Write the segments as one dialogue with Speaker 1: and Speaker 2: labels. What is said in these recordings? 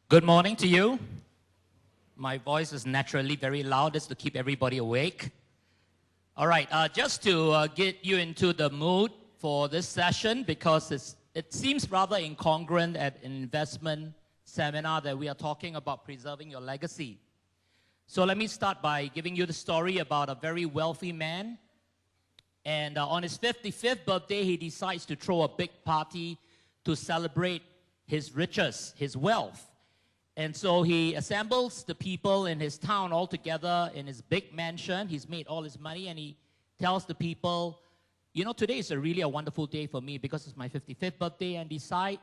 Speaker 1: Good morning to you. My voice is naturally very loud. It's to keep everybody awake. All right, just to get you into the mood for this session, because it seems rather incongruent at an investment seminar that we are talking about preserving your legacy. So let me start by giving you the story about a very wealthy man. And on his 55th birthday, he decides to throw a big party to celebrate his riches, his wealth. And so he assembles the people in his town all together in his big mansion. He's made all his money, and he tells the people, you know, today is really a wonderful day for me because it's my 55th birthday, and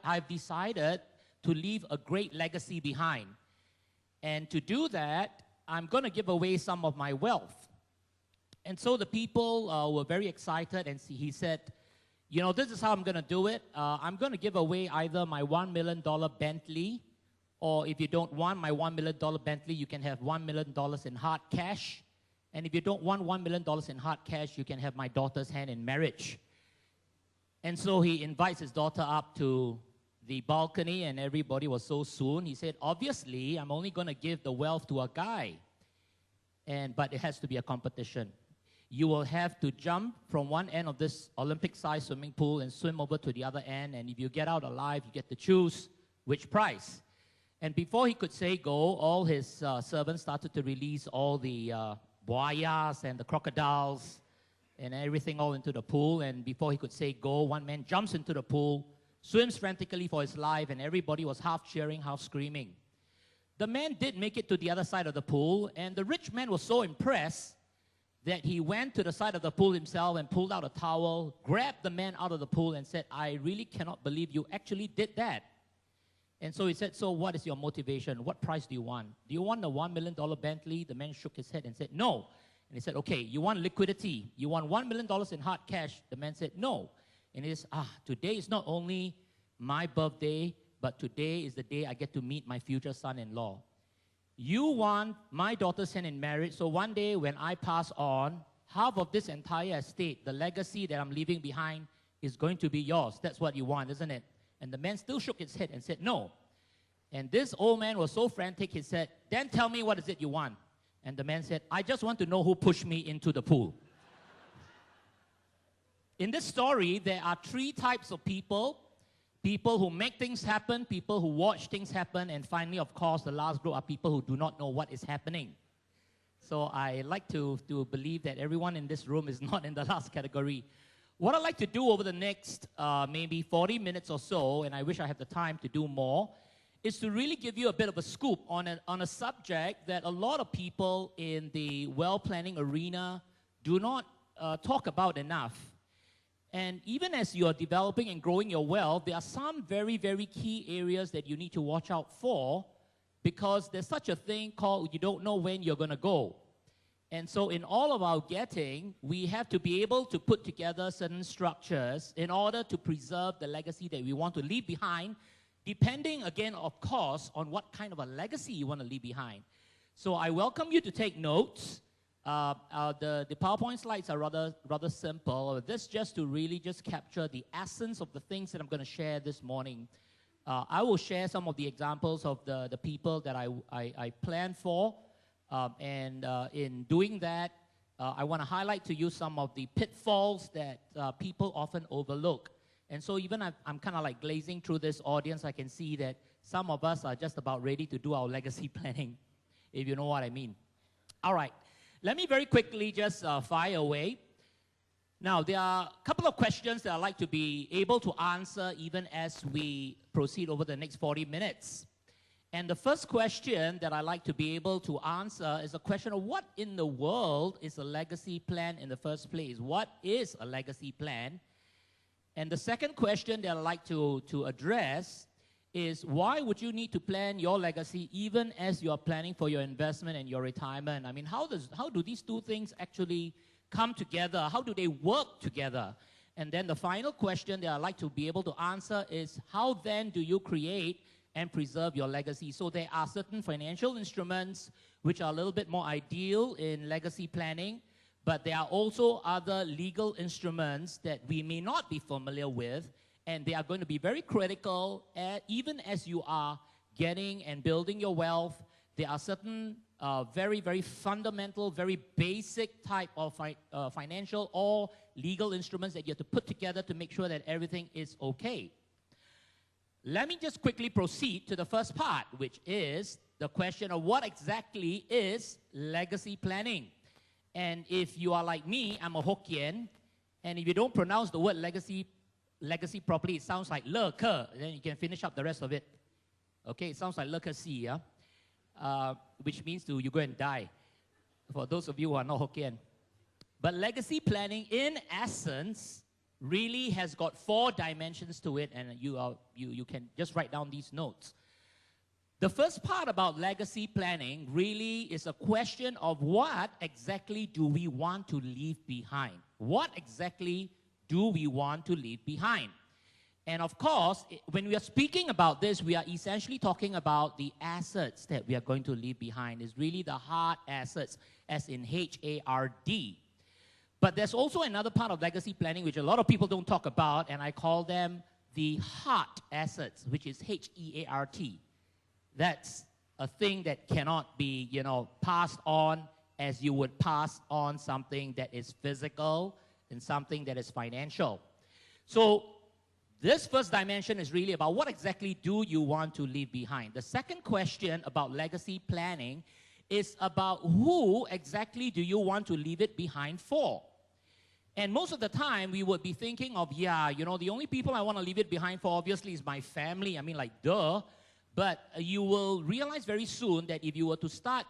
Speaker 1: I've decided to leave a great legacy behind. And to do that, I'm going to give away some of my wealth. And so the people were very excited, and he said, you know, this is how I'm going to do it. I'm going to give away either my $1 million Bentley, or if you don't want my $1 million Bentley, you can have $1 million in hard cash. And if you don't want $1 million in hard cash, you can have my daughter's hand in marriage. And so he invites his daughter up to the balcony, and everybody was so soon. He said, obviously, I'm only going to give the wealth to a guy, but it has to be a competition. You will have to jump from one end of this Olympic-sized swimming pool and swim over to the other end, and if you get out alive, you get to choose which prize. And before he could say go, all his servants started to release all the buayas and the crocodiles and everything all into the pool. And before he could say go, one man jumps into the pool, swims frantically for his life, and everybody was half cheering, half screaming. The man did make it to the other side of the pool, and the rich man was so impressed that he went to the side of the pool himself and pulled out a towel, grabbed the man out of the pool, and said, I really cannot believe you actually did that. And so he said, so what is your motivation? What price do you want? Do you want the $1 million Bentley? The man shook his head and said, no. And he said, okay, you want liquidity? You want $1 million in hard cash? The man said, no. And he says, today is not only my birthday, but today is the day I get to meet my future son-in-law. You want my daughter's hand in marriage, so one day when I pass on, half of this entire estate, the legacy that I'm leaving behind, is going to be yours. That's what you want, isn't it? And the man still shook his head and said, no. And this old man was so frantic, he said, then tell me what is it you want. And the man said, I just want to know who pushed me into the pool. In this story, there are three types of people. People who make things happen, people who watch things happen, and finally, of course, the last group are people who do not know what is happening. So I like to believe that everyone in this room is not in the last category. What I'd like to do over the next maybe 40 minutes or so, and I wish I had the time to do more, is to really give you a bit of a scoop on a subject that a lot of people in the wealth planning arena do not talk about enough. And even as you're developing and growing your wealth, there are some very, very key areas that you need to watch out for, because there's such a thing called you don't know when you're going to go. And so in all of our getting, we have to be able to put together certain structures in order to preserve the legacy that we want to leave behind, depending, again, of course, on what kind of a legacy you want to leave behind. So I welcome you to take notes. The PowerPoint slides are rather simple. This just to really just capture the essence of the things that I'm going to share this morning. I will share some of the examples of the people that I plan for. In doing that, I want to highlight to you some of the pitfalls that people often overlook. And so even I'm kind of like glazing through this audience, I can see that some of us are just about ready to do our legacy planning, if you know what I mean. All right, let me very quickly just fire away. Now, there are a couple of questions that I'd like to be able to answer even as we proceed over the next 40 minutes. And the first question that I'd like to be able to answer is a question of what in the world is a legacy plan in the first place? What is a legacy plan? And the second question that I'd like to address is why would you need to plan your legacy even as you're planning for your investment and your retirement? I mean, how do these two things actually come together? How do they work together? And then the final question that I'd like to be able to answer is how then do you create and preserve your legacy? So there are certain financial instruments which are a little bit more ideal in legacy planning, but there are also other legal instruments that we may not be familiar with, and they are going to be very critical even as you are getting and building your wealth, there are certain very, very fundamental, very basic type of financial or legal instruments that you have to put together to make sure that everything is okay. Let me just quickly proceed to the first part, which is the question of what exactly is legacy planning. And if you are like me, I'm a Hokkien, and if you don't pronounce the word legacy properly, it sounds like le ke, then you can finish up the rest of it. Okay, it sounds like le ke si, yeah? Which means you go and die, for those of you who are not Hokkien. But legacy planning, in essence, really has got 4 dimensions to it, and you can just write down these notes. The first part about legacy planning really is a question of what exactly do we want to leave behind? What exactly do we want to leave behind? And of course, when we are speaking about this, we are essentially talking about the assets that we are going to leave behind. It's really the hard assets, as in H-A-R-D. But there's also another part of legacy planning which a lot of people don't talk about, and I call them the heart assets, which is H-E-A-R-T. That's a thing that cannot be, passed on as you would pass on something that is physical and something that is financial. So this first dimension is really about what exactly do you want to leave behind. The second question about legacy planning is about who exactly do you want to leave it behind for. And most of the time, we would be thinking of, the only people I want to leave it behind for, obviously, is my family. I mean, like, duh. But you will realize very soon that if you were to start,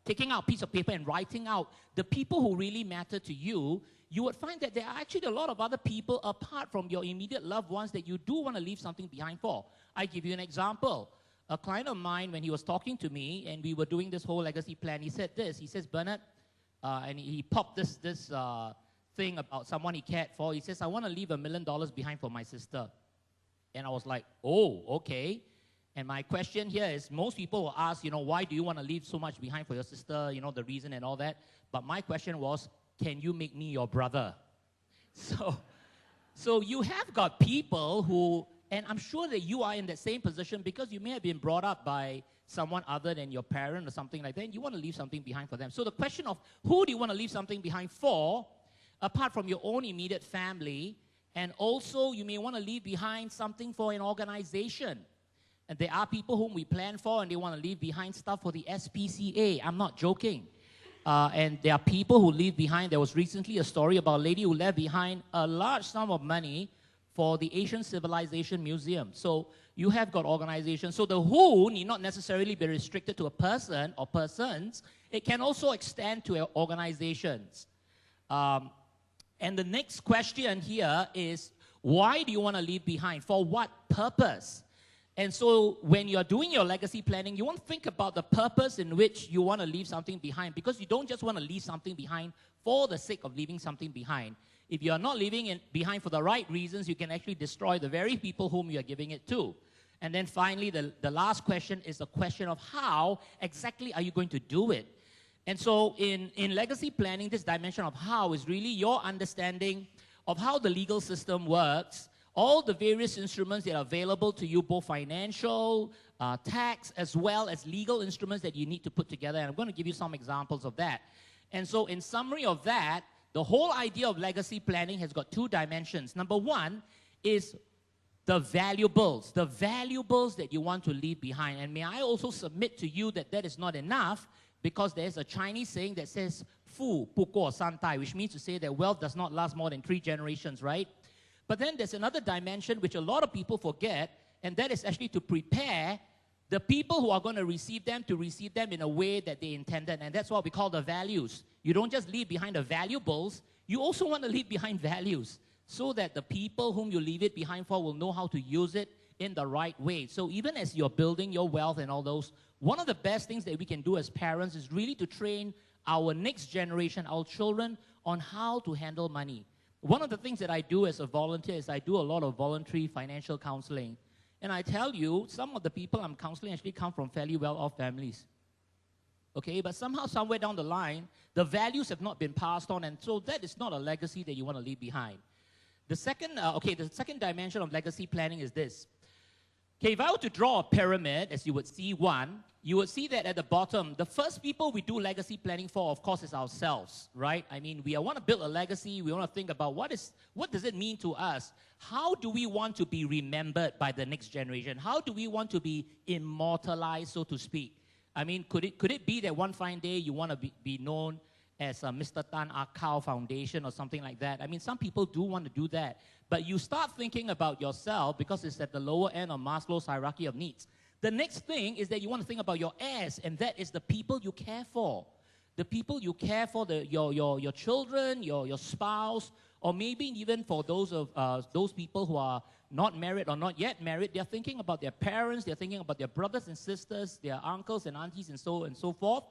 Speaker 1: taking out a piece of paper and writing out the people who really matter to you, you would find that there are actually a lot of other people apart from your immediate loved ones that you do want to leave something behind for. I give you an example. A client of mine, when he was talking to me and we were doing this whole legacy plan, he said this. He says, Bernard, and he popped this thing about someone he cared for. He says, I want to leave $1 million behind for my sister. And I was like, oh, okay. And my question here is, most people will ask, why do you want to leave so much behind for your sister, the reason and all that. But my question was, can you make me your brother? So you have got people who, and I'm sure that you are in that same position because you may have been brought up by someone other than your parent or something like that, and you want to leave something behind for them. So the question of who do you want to leave something behind for, apart from your own immediate family, and also you may want to leave behind something for an organization. And there are people whom we plan for and they want to leave behind stuff for the SPCA. I'm not joking. And there are people who leave behind. There was recently a story about a lady who left behind a large sum of money for the Asian Civilization Museum. So you have got organizations. So the who need not necessarily be restricted to a person or persons. It can also extend to organizations. And the next question here is, why do you want to leave behind? For what purpose? And so when you're doing your legacy planning, you want to think about the purpose in which you want to leave something behind, because you don't just want to leave something behind for the sake of leaving something behind. If you're not leaving it behind for the right reasons, you can actually destroy the very people whom you're giving it to. And then finally, the last question is the question of how exactly are you going to do it? And so in legacy planning, this dimension of how is really your understanding of how the legal system works, all the various instruments that are available to you, both financial, tax, as well as legal instruments that you need to put together. And I'm going to give you some examples of that. And so in summary of that, the whole idea of legacy planning has got 2 dimensions. Number 1 is the valuables that you want to leave behind. And may I also submit to you that that is not enough, because there's a Chinese saying that says, 富不过三代, which means to say that wealth does not last more than 3 generations, right? But then there's another dimension which a lot of people forget, and that is actually to prepare the people who are going to receive them in a way that they intended. And that's what we call the values. You don't just leave behind the valuables, you also want to leave behind values, so that the people whom you leave it behind for will know how to use it in the right way. So even as you're building your wealth and all those, one of the best things that we can do as parents is really to train our next generation, our children, on how to handle money. One of the things that I do as a volunteer is I do a lot of voluntary financial counseling. And I tell you, some of the people I'm counseling actually come from fairly well-off families. Okay, but somehow, somewhere down the line, the values have not been passed on, and so that is not a legacy that you want to leave behind. The second, the second dimension of legacy planning is this. Okay, if I were to draw a pyramid, as you would see one, you would see that at the bottom, the first people we do legacy planning for, of course, is ourselves, right? I mean, we want to build a legacy. We want to think about what does it mean to us? How do we want to be remembered by the next generation? How do we want to be immortalized, so to speak? I mean, could it be that one fine day you want to be known as Mr. Tan Akau Foundation or something like that? I mean, some people do want to do that. But you start thinking about yourself because it's at the lower end of Maslow's hierarchy of needs. The next thing is that you want to think about your heirs, and that is the people you care for. The people you care for, your children, your spouse, or maybe even for those people who are not married or not yet married. They're thinking about their parents, they're thinking about their brothers and sisters, their uncles and aunties, and so forth.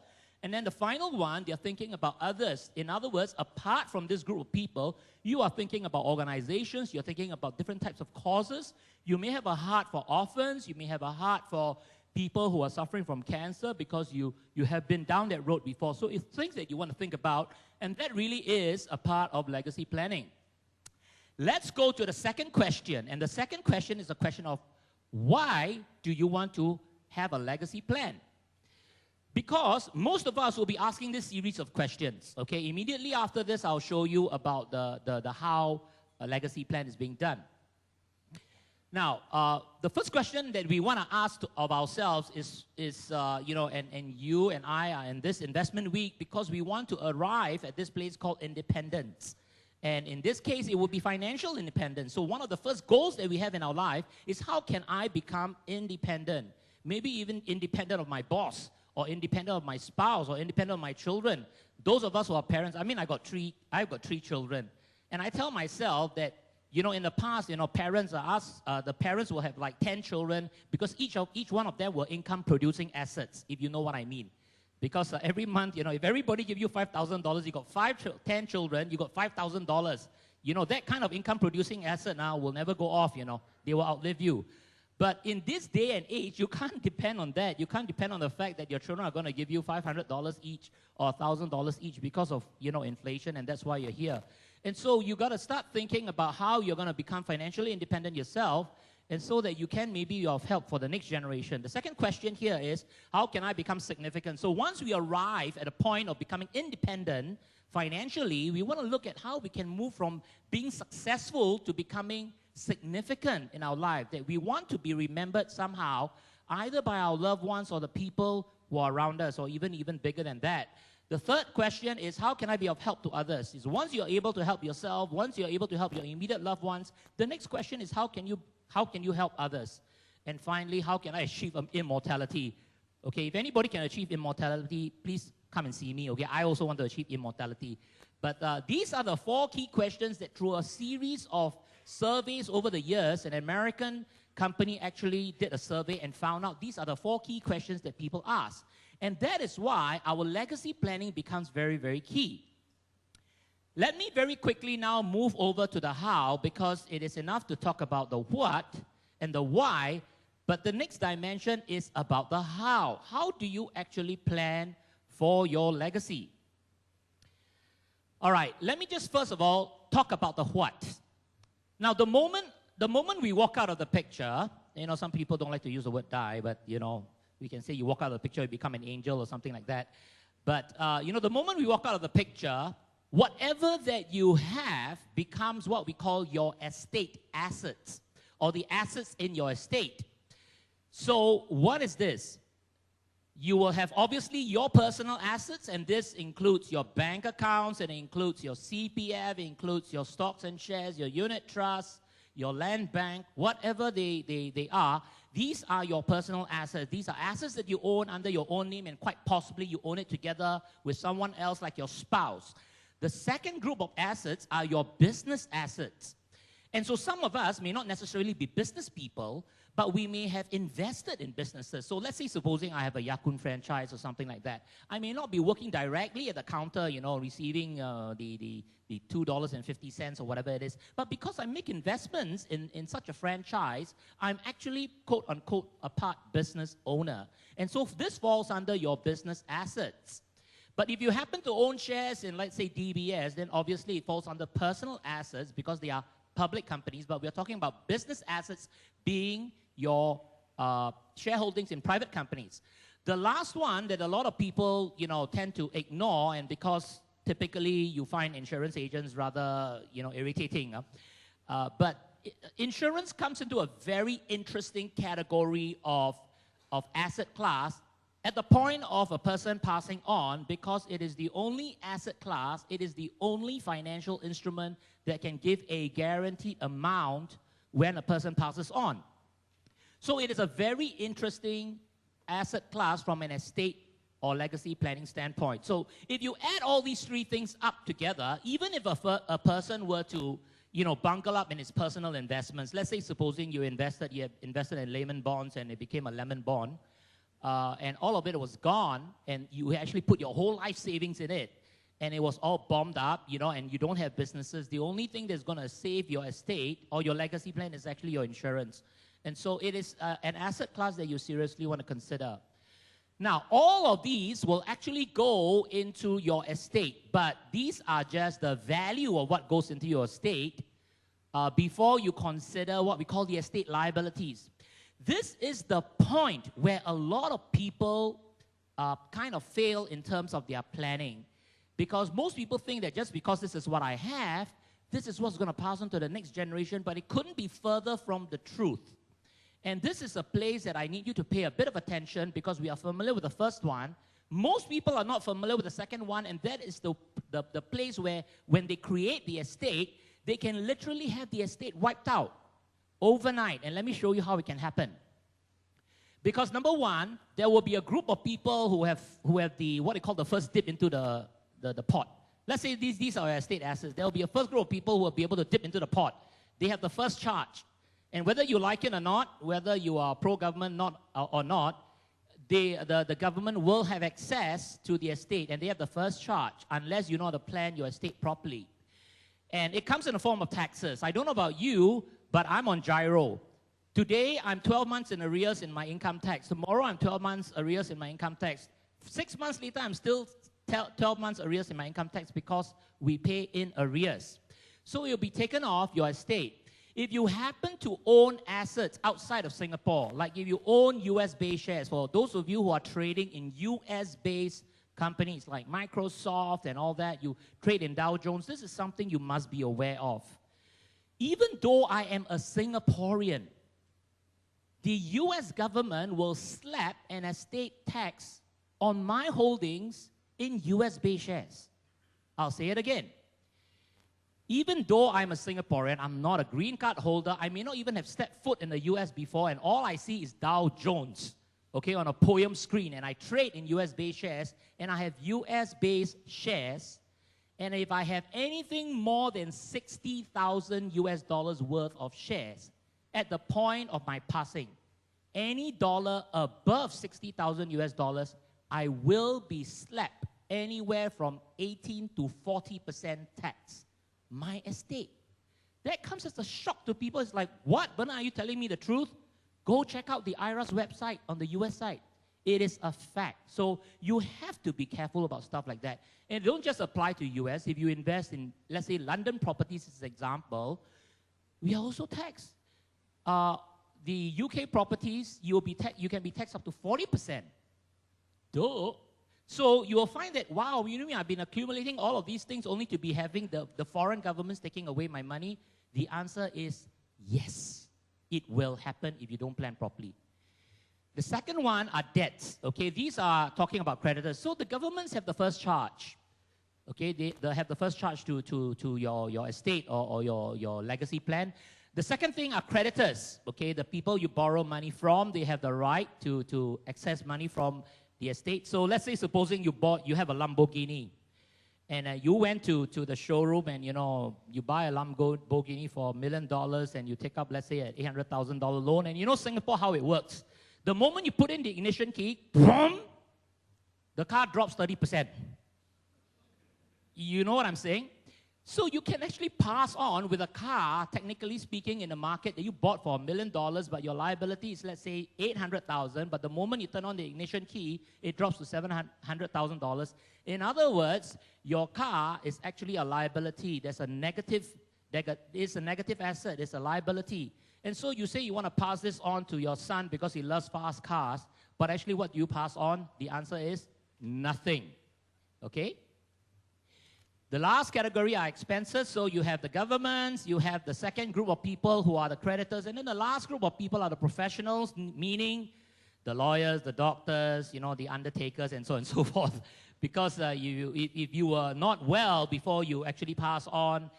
Speaker 1: And then the final one, they're thinking about others. In other words, apart from this group of people, you are thinking about organizations, you're thinking about different types of causes. You may have a heart for orphans, you may have a heart for people who are suffering from cancer because you have been down that road before. So it's things that you want to think about, and that really is a part of legacy planning. Let's go to the second question, and the second question is a question of why do you want to have a legacy plan? Because most of us will be asking this series of questions, okay? Immediately after this, I'll show you about the how a legacy plan is being done. Now, the first question that we want to ask of ourselves is you know, and you and I are in this investment week because we want to arrive at this place called independence. And in this case, it would be financial independence. So one of the first goals that we have in our life is how can I become independent? Maybe even independent of my boss, or independent of my spouse, or independent of my children. Those of us who are parents, I mean, I've got three children. And I tell myself that, you know, in the past, you know, the parents will have like 10 children because each one of them were income-producing assets, if you know what I mean. Because every month, you know, if everybody give you $5,000, you got 10 children, you got $5,000. You know, that kind of income-producing asset now will never go off, you know. They will outlive you. But in this day and age, you can't depend on that. You can't depend on the fact that your children are going to give you $500 each or $1,000 each because of, you know, inflation, and that's why you're here. And so you got to start thinking about how you're going to become financially independent yourself, and so that you can maybe be of help for the next generation. The second question here is, how can I become significant? So once we arrive at a point of becoming independent financially, we want to look at how we can move from being successful to becoming significant in our life, that we want to be remembered somehow, either by our loved ones or the people who are around us, or even bigger than that. The third question is, how can I be of help to others? Is once you're able to help yourself, once you're able to help your immediate loved ones, the next question is, how can you help others? And finally, how can I achieve immortality? Okay, if anybody can achieve immortality, please come and see me, okay? I also want to achieve immortality. But these are the 4 key questions that through a series of surveys over the years, an American company actually did a survey and found out these are the 4 key questions that people ask. And that is why our legacy planning becomes very, very key. Let me very quickly now move over to the how, because it is enough to talk about the what and the why, but the next dimension is about the how. How do you actually plan for your legacy? All right, let me just first of all talk about the what. Now, the moment we walk out of the picture, you know, some people don't like to use the word die, but, you know, we can say you walk out of the picture, you become an angel or something like that. But, you know, the moment we walk out of the picture, whatever that you have becomes what we call your estate assets, or the assets in your estate. So what is this? You will have obviously your personal assets, and this includes your bank accounts, and it includes your CPF, it includes your stocks and shares, your unit trust, your land bank, whatever they are. These are your personal assets. These are assets that you own under your own name, and quite possibly you own it together with someone else like your spouse. The second group of assets are your business assets. And so some of us may not necessarily be business people, but we may have invested in businesses. So let's say, supposing I have a Ya-Kun franchise or something like that. I may not be working directly at the counter, you know, receiving the $2.50 or whatever it is. But because I make investments in such a franchise, I'm actually, quote unquote, a part business owner. And so this falls under your business assets. But if you happen to own shares in, let's say, DBS, then obviously it falls under personal assets because they are public companies, but we're talking about business assets being your shareholdings in private companies. The last one that a lot of people, tend to ignore, and because typically you find insurance agents rather, irritating. But insurance comes into a very interesting category of asset class at the point of a person passing on, because it is the only asset class, it is the only financial instrument that can give a guaranteed amount when a person passes on. So it is a very interesting asset class from an estate or legacy planning standpoint. So if you add all these three things up together, even if a person were to bungle up in his personal investments, let's say supposing you have invested in Lehman bonds and it became a lemon bond, and all of it was gone, and you actually put your whole life savings in it, and it was all bombed up, and you don't have businesses, the only thing that's going to save your estate or your legacy plan is actually your insurance. And so it is an asset class that you seriously want to consider. Now, all of these will actually go into your estate, but these are just the value of what goes into your estate before you consider what we call the estate liabilities. This is the point where a lot of people kind of fail in terms of their planning, because most people think that just because this is what I have, this is what's going to pass on to the next generation, but it couldn't be further from the truth. And this is a place that I need you to pay a bit of attention, because we are familiar with the first one. Most people are not familiar with the second one, and that is the place where when they create the estate, they can literally have the estate wiped out overnight. And let me show you how it can happen. Because number one, there will be a group of people who have the what they call the first dip into the pot. Let's say these are estate assets. There will be a first group of people who will be able to dip into the pot. They have the first charge. And whether you like it or not, whether you are pro-government or not, the government will have access to the estate, and they have the first charge unless you know how to plan your estate properly. And it comes in the form of taxes. I don't know about you, but I'm on GIRO. Today, I'm 12 months in arrears in my income tax. Tomorrow, I'm 12 months arrears in my income tax. 6 months later, I'm still 12 months arrears in my income tax because we pay in arrears. So it will be taken off your estate. If you happen to own assets outside of Singapore, like if you own US-based shares, for those of you who are trading in US-based companies like Microsoft and all that, you trade in Dow Jones, this is something you must be aware of. Even though I am a Singaporean, the US government will slap an estate tax on my holdings in US-based shares. I'll say it again. Even though I'm a Singaporean, I'm not a green card holder, I may not even have stepped foot in the US before, and all I see is Dow Jones, okay, on a POEM screen, and I trade in US-based shares, and I have US-based shares, and if I have anything more than 60,000 US dollars worth of shares at the point of my passing, any dollar above 60,000 US dollars, I will be slapped anywhere from 18 to 40% tax. My estate. That comes as a shock to people. It's like, what, Bernard, are you telling me the truth? Go check out the IRA's website on the US side. It is a fact. So you have to be careful about stuff like that. And don't just apply to US. If you invest in, let's say, London properties as an example, we are also taxed. The UK properties, you can be taxed up to 40%. Duh. So you will find that, wow, you know, I've been accumulating all of these things only to be having the foreign governments taking away my money. The answer is yes, it will happen if you don't plan properly. The second one are debts. Okay, these are talking about creditors. So the governments have the first charge. Okay, they have the first charge to your estate or your legacy plan. The second thing are creditors. Okay, the people you borrow money from, they have the right to access money from the estate. So let's say, supposing you have a Lamborghini, and you went to the showroom, and you buy a Lamborghini for $1 million, and you take up, let's say, an $800,000 loan, and Singapore, how it works. The moment you put in the ignition key, boom, the car drops 30%. You know what I'm saying? So you can actually pass on with a car, technically speaking, in the market that you bought for $1 million, but your liability is, let's say, $800,000, but the moment you turn on the ignition key, it drops to $700,000. In other words, your car is actually a liability. It's a negative asset. It's a liability. And so you say you want to pass this on to your son because he loves fast cars, but actually what do you pass on? The answer is nothing. Okay? The last category are expenses. So you have the governments, you have the second group of people who are the creditors, and then the last group of people are the professionals, meaning the lawyers, the doctors, the undertakers, and so on and so forth. Because if you were not well before you actually pass on,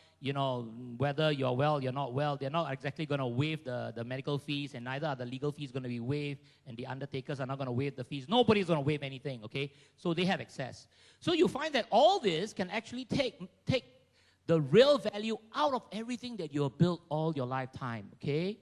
Speaker 1: whether you're well, you're not well, they're not exactly going to waive the medical fees, and neither are the legal fees going to be waived, and the undertakers are not going to waive the fees. Nobody's going to waive anything, okay? So they have excess. So you find that all this can actually take the real value out of everything that you have built all your lifetime, okay?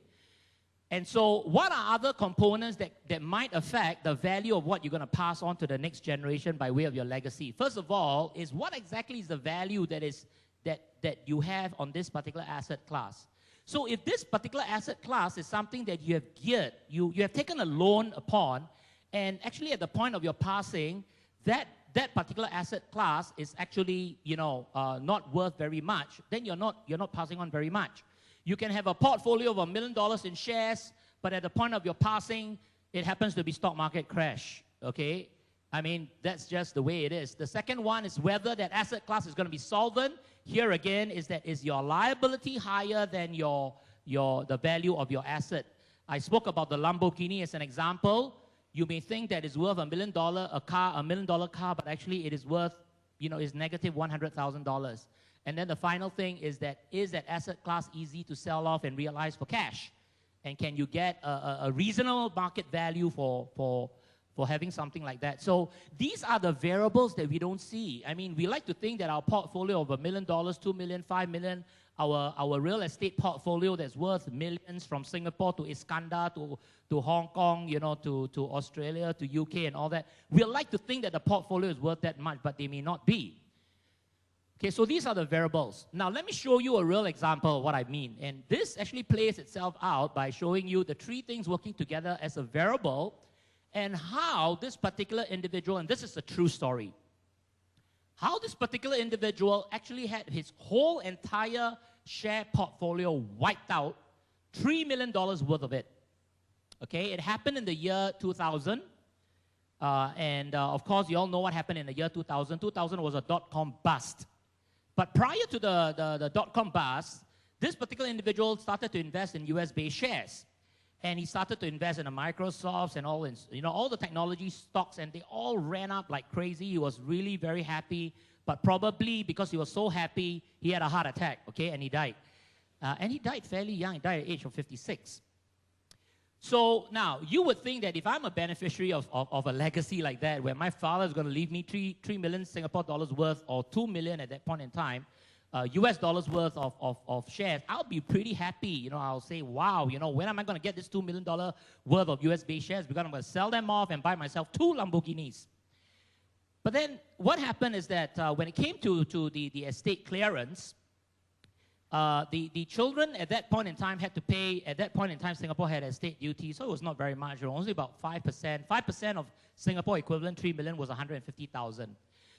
Speaker 1: And so what are other components that might affect the value of what you're going to pass on to the next generation by way of your legacy? First of all, is what exactly is the value that you have on this particular asset class? So if this particular asset class is something that you have geared, you have taken a loan upon, and actually at the point of your passing, that particular asset class is actually not worth very much, then you're not passing on very much. You can have a portfolio of $1 million in shares, but at the point of your passing, it happens to be stock market crash, okay? I mean, that's just the way it is. The second one is whether that asset class is going to be solvent. Here again, is your liability higher than the value of your asset? I spoke about the Lamborghini as an example. You may think that it's worth $1 million $1 million car, but actually it is worth, is negative $100,000. And then the final thing is that asset class easy to sell off and realize for cash? And can you get a reasonable market value for having something like that? So these are the variables that we don't see. I mean, we like to think that our portfolio of $1 million, $2 million, $5 million, our real estate portfolio that's worth millions from Singapore to Iskandar to Hong Kong, to Australia, to UK and all that. We like to think that the portfolio is worth that much, but they may not be. Okay, so these are the variables. Now, let me show you a real example of what I mean. And this actually plays itself out by showing you the three things working together as a variable and how this particular individual, and this is a true story, how this particular individual actually had his whole entire share portfolio wiped out, $3 million worth of it. Okay, it happened in the year 2000. Of course, you all know what happened in the year 2000. 2000 was a dot-com bust. But prior to the dot-com bust, this particular individual started to invest in US-based shares. And he started to invest in the Microsofts and all the technology stocks, and they all ran up like crazy. He was really very happy, but probably because he was so happy, he had a heart attack, okay, and he died. And he died fairly young. He died at the age of 56. So now, you would think that if I'm a beneficiary of a legacy like that, where my father is going to leave me 3 million Singapore dollars worth, or 2 million at that point in time, US dollars worth of shares, I'll be pretty happy. I'll say, wow, when am I going to get this $2 million worth of US-based shares? Because I'm going to sell them off and buy myself 2 Lamborghinis. But then what happened is that when it came to the estate clearance, the children at that point in time had to pay, at that point in time, Singapore had estate duty, so it was not very much. It was only about 5%. 5% of Singapore equivalent 3 million was 150,000.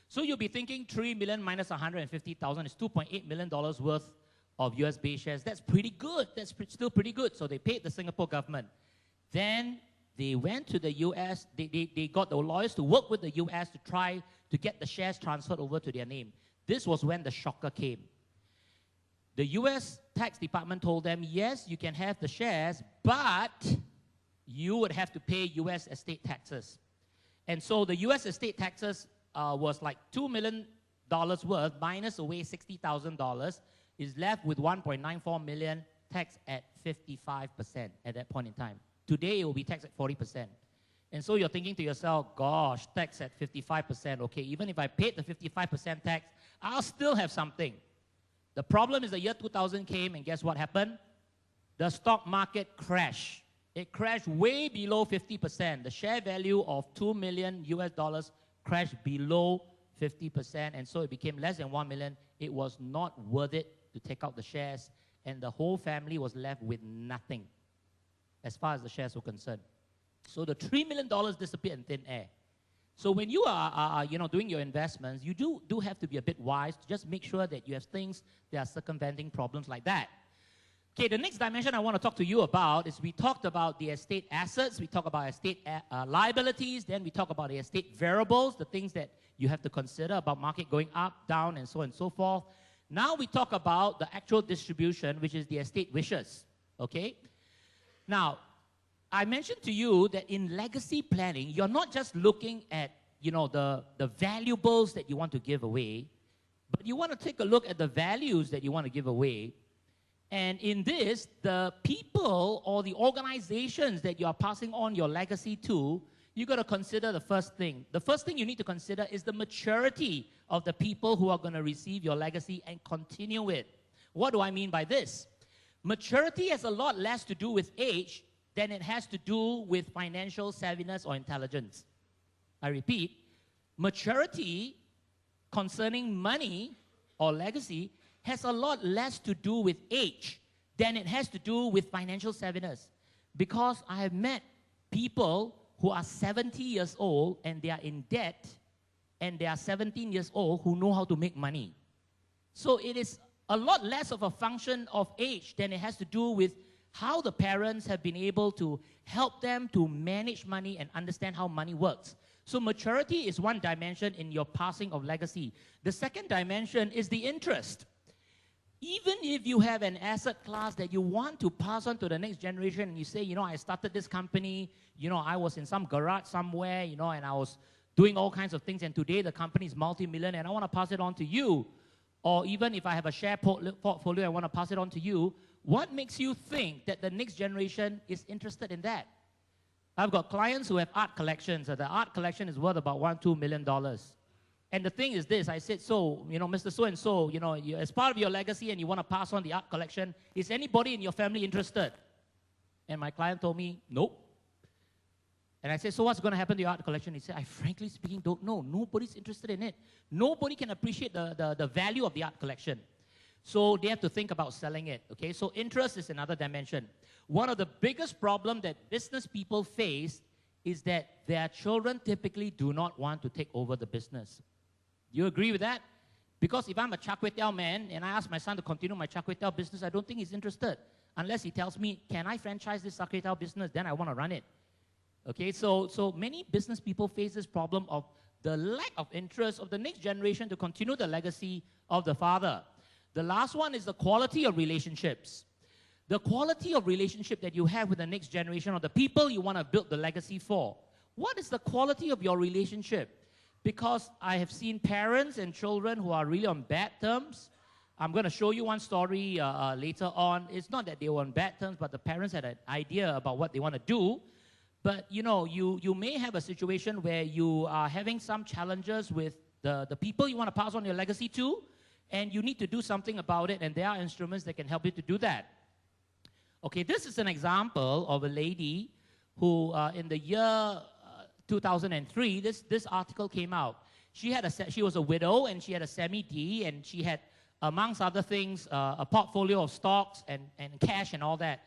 Speaker 1: So you'll be thinking 3 million minus 150,000 is $2.8 million worth of US-based shares. That's pretty good. That's still pretty good. So they paid the Singapore government. Then they went to the US. They got the lawyers to work with the US to try to get the shares transferred over to their name. This was when the shocker came. The US tax department told them, yes, you can have the shares, but you would have to pay US estate taxes. And so the US estate taxes was like $2 million worth, minus away $60,000, is left with $1.94 million, taxed at 55% at that point in time. Today, it will be taxed at 40%. And so you're thinking to yourself, gosh, tax at 55%, okay, even if I paid the 55% tax, I'll still have something. The problem is the year 2000 came, and guess what happened? The stock market crashed. It crashed way below 50%. The share value of $2 million US dollars crashed below 50%, and so it became less than 1 million. It was not worth it to take out the shares, and the whole family was left with nothing as far as the shares were concerned. So the $3 million disappeared in thin air. So when you are doing your investments, you do have to be a bit wise to just make sure that you have things that are circumventing problems like that. Okay, the next dimension I want to talk to you about is we talked about the estate assets, we talk about estate liabilities, then we talk about the estate variables, the things that you have to consider about market going up, down, and so on and so forth. Now we talk about the actual distribution, which is the estate wishes, okay? Now, I mentioned to you that in legacy planning, you're not just looking at, you know, the valuables that you want to give away, but you want to take a look at the values that you want to give away. And in this, the people or the organizations that you are passing on your legacy to, you got to consider the first thing. The first thing you need to consider is the maturity of the people who are going to receive your legacy and continue it. What do I mean by this? Maturity has a lot less to do with age than it has to do with financial savviness or intelligence. I repeat, maturity concerning money or legacy has a lot less to do with age than it has to do with financial savviness. Because I have met people who are 70 years old and they are in debt, and they are 17 years old who know how to make money. So it is a lot less of a function of age than it has to do with how the parents have been able to help them to manage money and understand how money works. So maturity is one dimension in your passing of legacy. The second dimension is the interest. Even if you have an asset class that you want to pass on to the next generation, and you say, you know, I started this company, you know, I was in some garage somewhere, you know, and I was doing all kinds of things, and today the company is multi-million, and I want to pass it on to you. Or even if I have a share portfolio, I want to pass it on to you. What makes you think that the next generation is interested in that? I've got clients who have art collections. The art collection is worth about $1-2 million. And the thing is this, I said, so, you know, Mr. So-and-so, you know, as part of your legacy and you want to pass on the art collection, is anybody in your family interested? And my client told me, nope. And I said, so what's going to happen to your art collection? He said, I frankly speaking don't know. Nobody's interested in it. Nobody can appreciate the value of the art collection. So they have to think about selling it, okay? So interest is another dimension. One of the biggest problems that business people face is that their children typically do not want to take over the business. You agree with that? Because if I'm a Char Kway Teow man and I ask my son to continue my Char Kway Teow business, I don't think he's interested. Unless he tells me, can I franchise this Char Kway Teow business? Then I want to run it. Okay, so many business people face this problem of the lack of interest of the next generation to continue the legacy of the father. The last one is the quality of relationships. The quality of relationship that you have with the next generation or the people you want to build the legacy for. What is the quality of your relationship? Because I have seen parents and children who are really on bad terms. I'm going to show you one story later on. It's not that they were on bad terms, but the parents had an idea about what they want to do. But, you know, you may have a situation where you are having some challenges with the people you want to pass on your legacy to, and you need to do something about it, and there are instruments that can help you to do that. Okay, this is an example of a lady who, in the year 2003, this article came out. She was a widow, and she had a semi-D, and she had, amongst other things, a portfolio of stocks and cash and all that.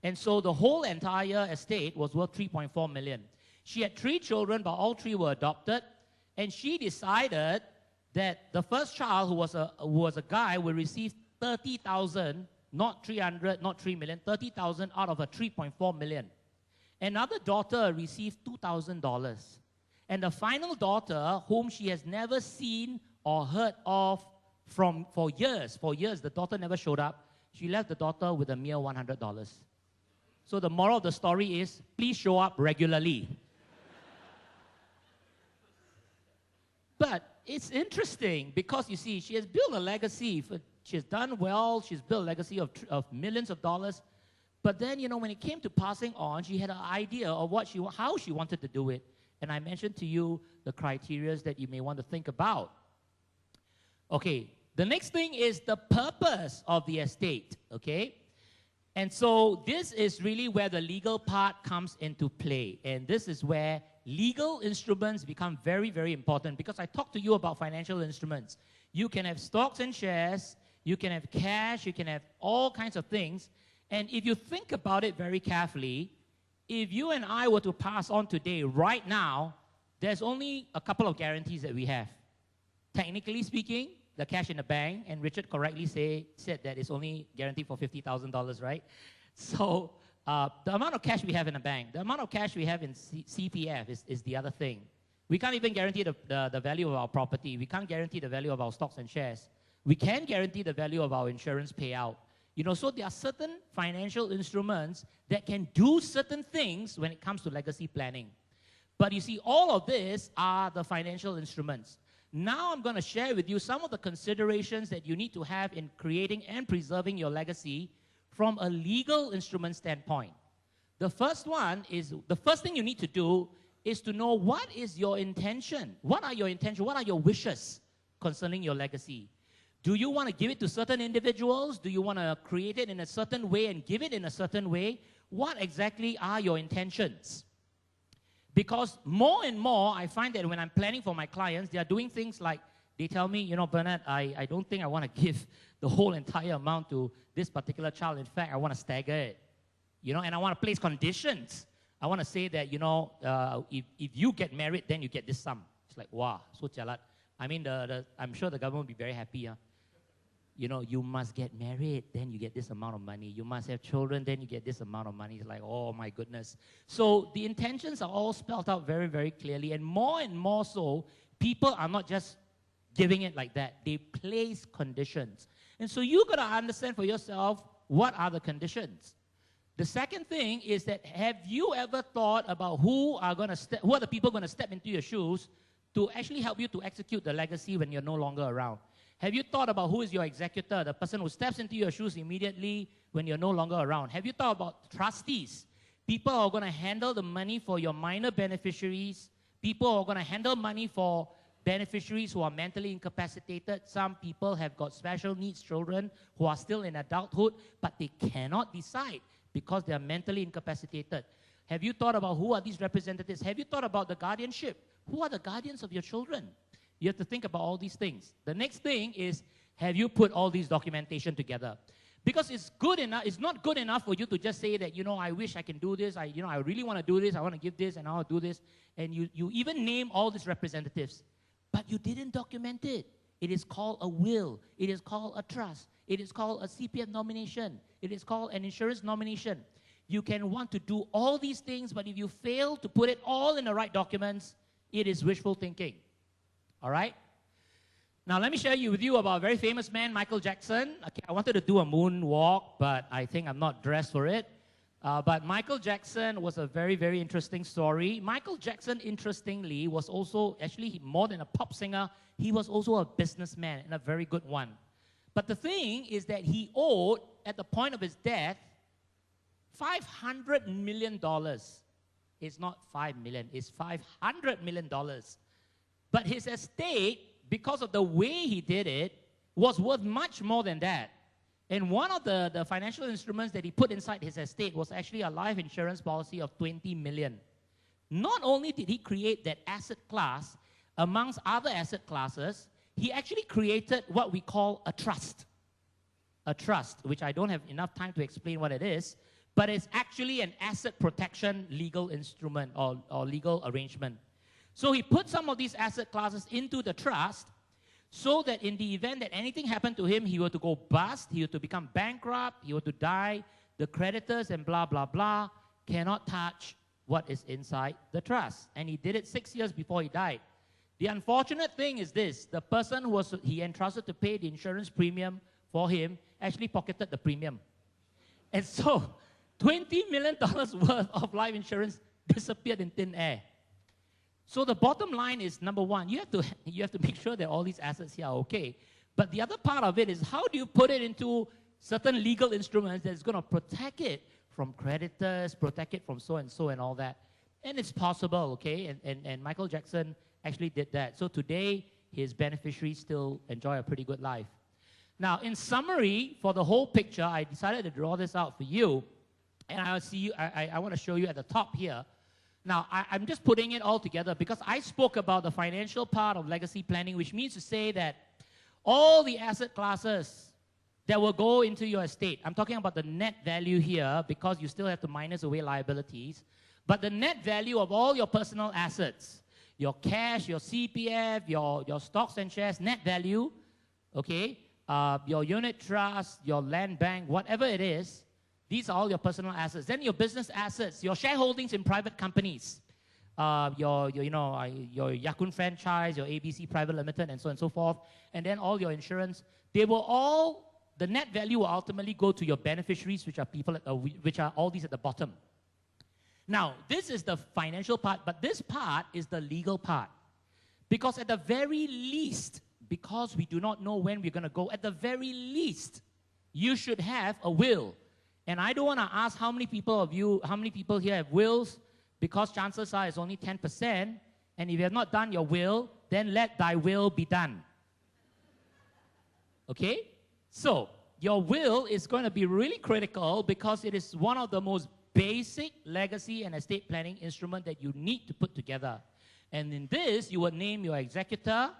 Speaker 1: And so the whole entire estate was worth $3.4 million. She had 3 children, but all 3 were adopted. And she decided that the first child, who was a guy, would receive $30,000, not 300, not 3 million, $30,000 out of a $3.4 million. Another daughter received $2,000. And the final daughter, whom she has never seen or heard of for years, the daughter never showed up. She left the daughter with a mere $100. So the moral of the story is, please show up regularly. But it's interesting because, you see, she has built a legacy. She has done well. She's built a legacy of millions of dollars. But then, you know, when it came to passing on, she had an idea of how she wanted to do it. And I mentioned to you the criteria that you may want to think about. Okay, the next thing is the purpose of the estate, okay? And so this is really where the legal part comes into play. And this is where legal instruments become very, very important, because I talked to you about financial instruments. You can have stocks and shares, you can have cash, you can have all kinds of things. And if you think about it very carefully, if you and I were to pass on today, right now, there's only a couple of guarantees that we have. Technically speaking, the cash in the bank, and Richard correctly said that it's only guaranteed for $50,000, right? So the amount of cash we have in the bank, the amount of cash we have in CPF is the other thing. We can't even guarantee the value of our property. We can't guarantee the value of our stocks and shares. We can guarantee the value of our insurance payout. You know, so there are certain financial instruments that can do certain things when it comes to legacy planning. But you see, all of this are the financial instruments. Now I'm going to share with you some of the considerations that you need to have in creating and preserving your legacy from a legal instrument standpoint. The first one is, the first thing you need to do is to know what is your intention. What are your intentions? What are your wishes concerning your legacy? Do you want to give it to certain individuals? Do you want to create it in a certain way and give it in a certain way? What exactly are your intentions? Because more and more, I find that when I'm planning for my clients, they are doing things like, they tell me, you know, Bernard, I don't think I want to give the whole entire amount to this particular child. In fact, I want to stagger it, you know, and I want to place conditions. I want to say that, you know, if you get married, then you get this sum. It's like, wow, so jalat. I mean, I'm sure the government will be very happy. You know, you must get married, then you get this amount of money. You must have children, then you get this amount of money. It's like, oh my goodness. So the intentions are all spelled out very, very clearly. And more so, people are not just giving it like that. They place conditions. And so you got to understand for yourself, what are the conditions? The second thing is that, have you ever thought about who are the people going to step into your shoes to actually help you to execute the legacy when you're no longer around? Have you thought about who is your executor, the person who steps into your shoes immediately when you're no longer around? Have you thought about trustees, people who are going to handle the money for your minor beneficiaries, people who are going to handle money for beneficiaries who are mentally incapacitated? Some people have got special needs children who are still in adulthood, but they cannot decide because they are mentally incapacitated. Have you thought about who are these representatives? Have you thought about the guardianship? Who are the guardians of your children? You have to think about all these things. The next thing is, have you put all these documentation together? Because it's good enough, it's not good enough for you to just say that, you know, I wish I can do this, I really want to do this, I want to give this, and I want to do this. And you even name all these representatives. But you didn't document it. It is called a will. It is called a trust. It is called a CPF nomination. It is called an insurance nomination. You can want to do all these things, but if you fail to put it all in the right documents, it is wishful thinking. All right? Now, let me share with you about a very famous man, Michael Jackson. Okay, I wanted to do a moonwalk, but I think I'm not dressed for it. But Michael Jackson was a very, very interesting story. Michael Jackson, interestingly, was also, actually, more than a pop singer, he was also a businessman, and a very good one. But the thing is that he owed, at the point of his death, $500 million. It's not $5 million, it's $500 million. But his estate, because of the way he did it, was worth much more than that. And one of the financial instruments that he put inside his estate was actually a life insurance policy of $20 million. Not only did he create that asset class, amongst other asset classes, he actually created what we call a trust. A trust, which I don't have enough time to explain what it is, but it's actually an asset protection legal instrument or legal arrangement. So he put some of these asset classes into the trust so that in the event that anything happened to him, he were to go bust, he were to become bankrupt, he were to die, the creditors and blah, blah, blah cannot touch what is inside the trust. And he did it 6 years before he died. The unfortunate thing is this: the person who he entrusted to pay the insurance premium for him actually pocketed the premium. And so $20 million worth of life insurance disappeared in thin air. So the bottom line is, number one, you have to make sure that all these assets here are okay. But the other part of it is, how do you put it into certain legal instruments that's going to protect it from creditors, protect it from so and so and all that? And it's possible, okay? And Michael Jackson actually did that. So today, his beneficiaries still enjoy a pretty good life. Now, in summary, for the whole picture, I decided to draw this out for you. And I want to show you at the top here. Now, I'm just putting it all together because I spoke about the financial part of legacy planning, which means to say that all the asset classes that will go into your estate, I'm talking about the net value here because you still have to minus away liabilities, but the net value of all your personal assets, your cash, your CPF, your stocks and shares, net value, okay? Your unit trust, your land bank, whatever it is, these are all your personal assets. Then your business assets, your shareholdings in private companies, your Ya-Kun franchise, your ABC Private Limited, and so on and so forth, and then all your insurance, they will all, the net value will ultimately go to your beneficiaries, which are people, which are all these at the bottom. Now, this is the financial part, but this part is the legal part. Because at the very least, because we do not know when we're going to go, at the very least, you should have a will. And I don't want to ask how many people here have wills, because chances are it's only 10%. And if you have not done your will, then let thy will be done. Okay? So, your will is going to be really critical because it is one of the most basic legacy and estate planning instrument that you need to put together. And in this, you would name your executor,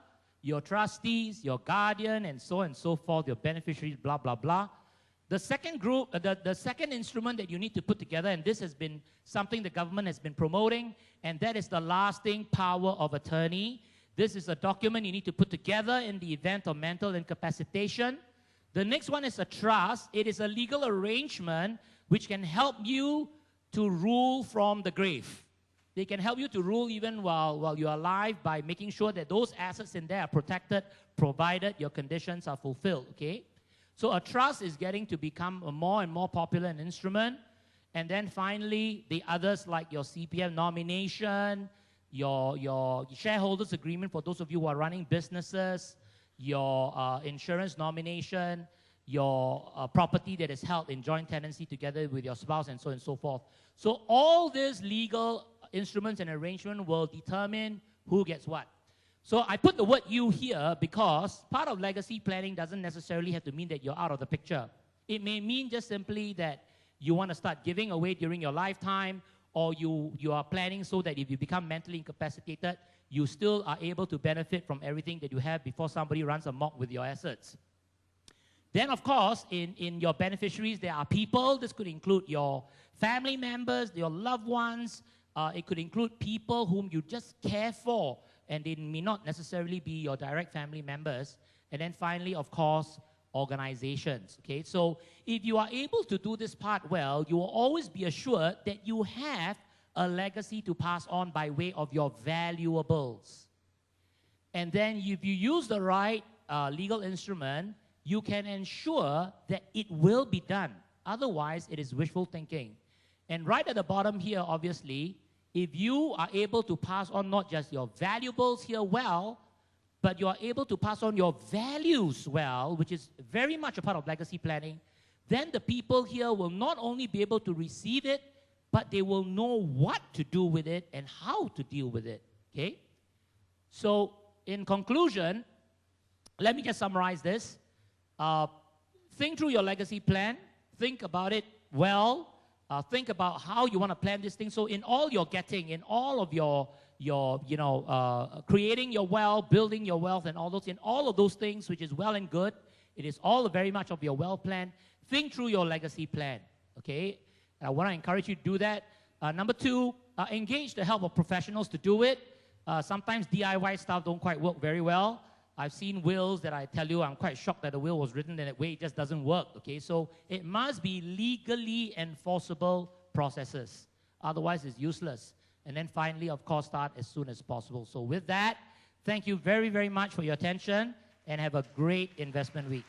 Speaker 1: your trustees, your guardian, and so on and so forth, your beneficiaries, blah, blah, blah. The second group, the second instrument that you need to put together, and this has been something the government has been promoting, and that is the lasting power of attorney. This is a document you need to put together in the event of mental incapacitation. The next one is a trust. It is a legal arrangement which can help you to rule from the grave. They can help you to rule even while you're alive by making sure that those assets in there are protected, provided your conditions are fulfilled, okay? So a trust is getting to become a more and more popular instrument. And then finally, the others like your CPF nomination, your shareholders agreement for those of you who are running businesses, your insurance nomination, your property that is held in joint tenancy together with your spouse, and so on and so forth. So all these legal instruments and arrangement will determine who gets what. So I put the word you here because part of legacy planning doesn't necessarily have to mean that you're out of the picture. It may mean just simply that you want to start giving away during your lifetime, or you are planning so that if you become mentally incapacitated, you still are able to benefit from everything that you have before somebody runs amok with your assets. Then, of course, in your beneficiaries, there are people. This could include your family members, your loved ones. It could include people whom you just care for, and they may not necessarily be your direct family members. And then finally, of course, organizations. Okay, so if you are able to do this part well, you will always be assured that you have a legacy to pass on by way of your valuables. And then if you use the right legal instrument, you can ensure that it will be done. Otherwise, it is wishful thinking. And right at the bottom here, obviously, if you are able to pass on not just your valuables here well, but you are able to pass on your values well, which is very much a part of legacy planning, then the people here will not only be able to receive it, but they will know what to do with it and how to deal with it, okay? So, in conclusion, let me just summarize this. Think through your legacy plan. Think about it well. Think about how you want to plan this thing. So in all you're getting, in all of your creating your wealth, building your wealth, and all those, in all of those things, which is well and good, it is all very much of your wealth plan. Think through your legacy plan, okay? I want to encourage you to do that. Number two, engage the help of professionals to do it. Sometimes DIY stuff don't quite work very well. I've seen wills that I tell you, I'm quite shocked that the will was written in that way. It just doesn't work, okay? So it must be legally enforceable processes. Otherwise, it's useless. And then finally, of course, start as soon as possible. So with that, thank you very, very much for your attention, and have a great investment week.